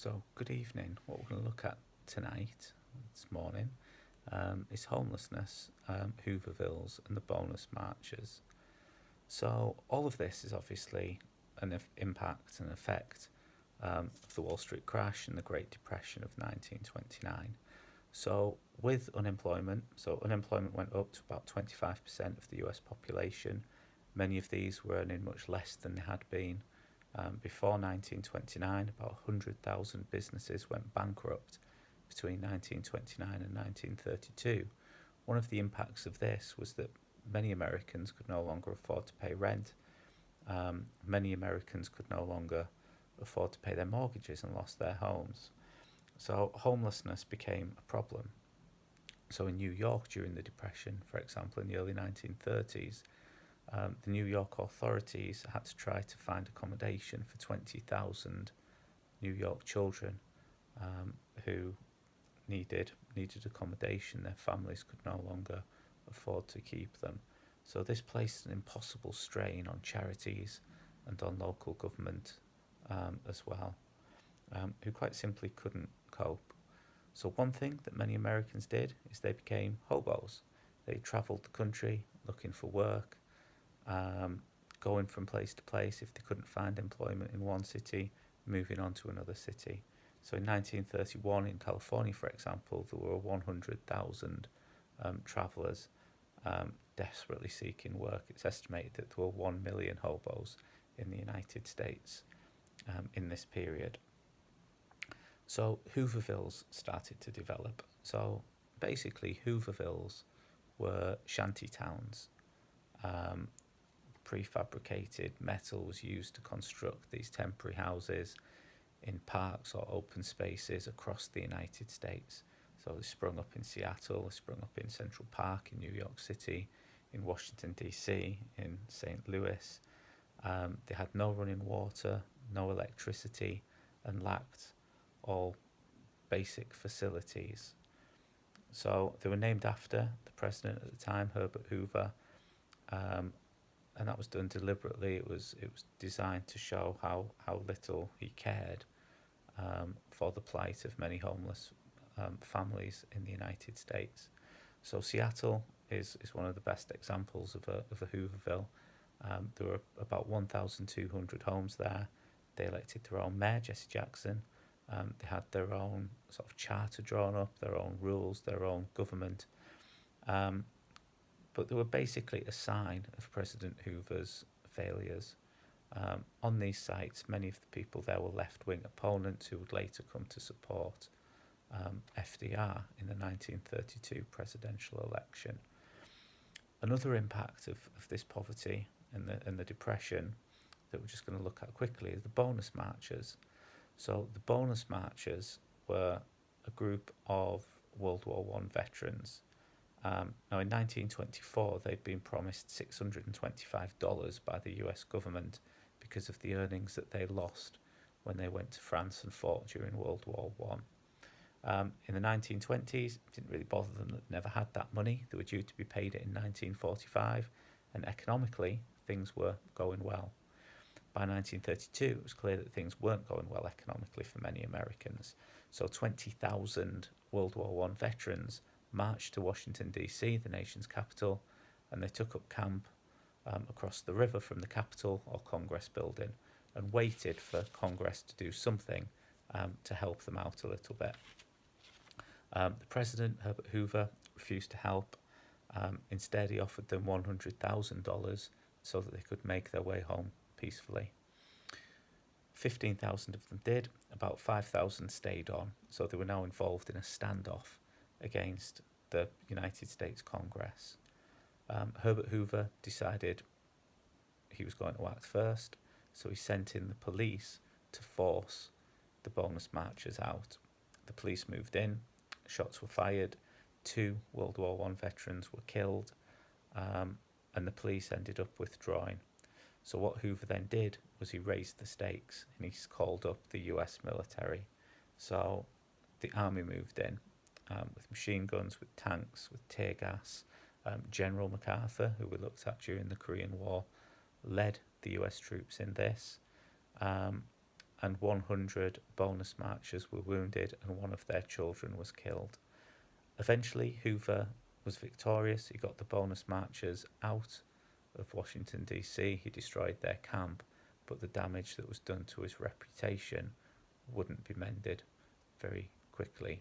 So, good evening. What we're going to look at tonight, this morning, is homelessness, Hoovervilles, and the bonus marches. So, all of this is obviously an impact and effect of the Wall Street crash and the Great Depression of 1929. So, with unemployment, unemployment went up to about 25% of the US population. Many of these were earning much less than they had been before 1929. About 100,000 businesses went bankrupt between 1929 and 1932. One of the impacts of this was that many Americans could no longer afford to pay rent. Many Americans could no longer afford to pay their mortgages and lost their homes. So homelessness became a problem. So in New York during the Depression, for example, in the early 1930s, the New York authorities had to try to find accommodation for 20,000 New York children who needed accommodation. Their families could no longer afford to keep them. So this placed an impossible strain on charities and on local government as well, who quite simply couldn't cope. So one thing that many Americans did is they became hobos. They travelled the country looking for work, going from place to place. If they couldn't find employment in one city, moving on to another city. So in 1931 in California, for example, there were 100,000 travellers desperately seeking work. It's estimated that there were 1 million hobos in the United States in this period. So Hoovervilles started to develop. So basically, Hoovervilles were shanty towns. Prefabricated metal was used to construct these temporary houses in parks or open spaces across the United States. So they sprung up in Seattle, they sprung up in Central Park in New York City, in Washington DC, in St. Louis. They had no running water, no electricity, and lacked all basic facilities. So they were named after the president at the time, Herbert Hoover, and that was done deliberately. It was designed to show how little he cared for the plight of many homeless families in the United States. So Seattle is one of the best examples of a Hooverville. There were about 1,200 homes there. They elected their own mayor, Jesse Jackson. They had their own sort of charter drawn up, their own rules, their own government. But they were basically a sign of President Hoover's failures. On these sites, many of the people there were left-wing opponents who would later come to support FDR in the 1932 presidential election. Another impact of this poverty and the depression that we're just going to look at quickly is the bonus marchers. So the bonus marchers were a group of World War I veterans. Now in 1924 they'd been promised $625 by the US government because of the earnings that they lost when they went to France and fought during World War I. In the 1920s, it didn't really bother them that they never had that money. They were due to be paid it in 1945, and economically things were going well. By 1932, it was clear that things weren't going well economically for many Americans. So 20,000 World War I veterans marched to Washington DC, the nation's capital, and they took up camp across the river from the Capitol or Congress building and waited for Congress to do something to help them out a little bit. The president, Herbert Hoover, refused to help. Instead, he offered them $100,000 so that they could make their way home peacefully. 15,000 of them did, about 5,000 stayed on, so they were now involved in a standoff against the United States Congress. Herbert Hoover decided he was going to act first, so he sent in the police to force the bonus marchers out. The police moved in, shots were fired, 2 World War I veterans were killed, and the police ended up withdrawing. So what Hoover then did was he raised the stakes and he called up the US military. So the army moved in with machine guns, with tanks, with tear gas. General MacArthur, who we looked at during the Korean War, led the US troops in this. and 100 bonus marchers were wounded, and one of their children was killed. Eventually, Hoover was victorious. He got the bonus marchers out of Washington, D.C. He destroyed their camp, but the damage that was done to his reputation wouldn't be mended very quickly.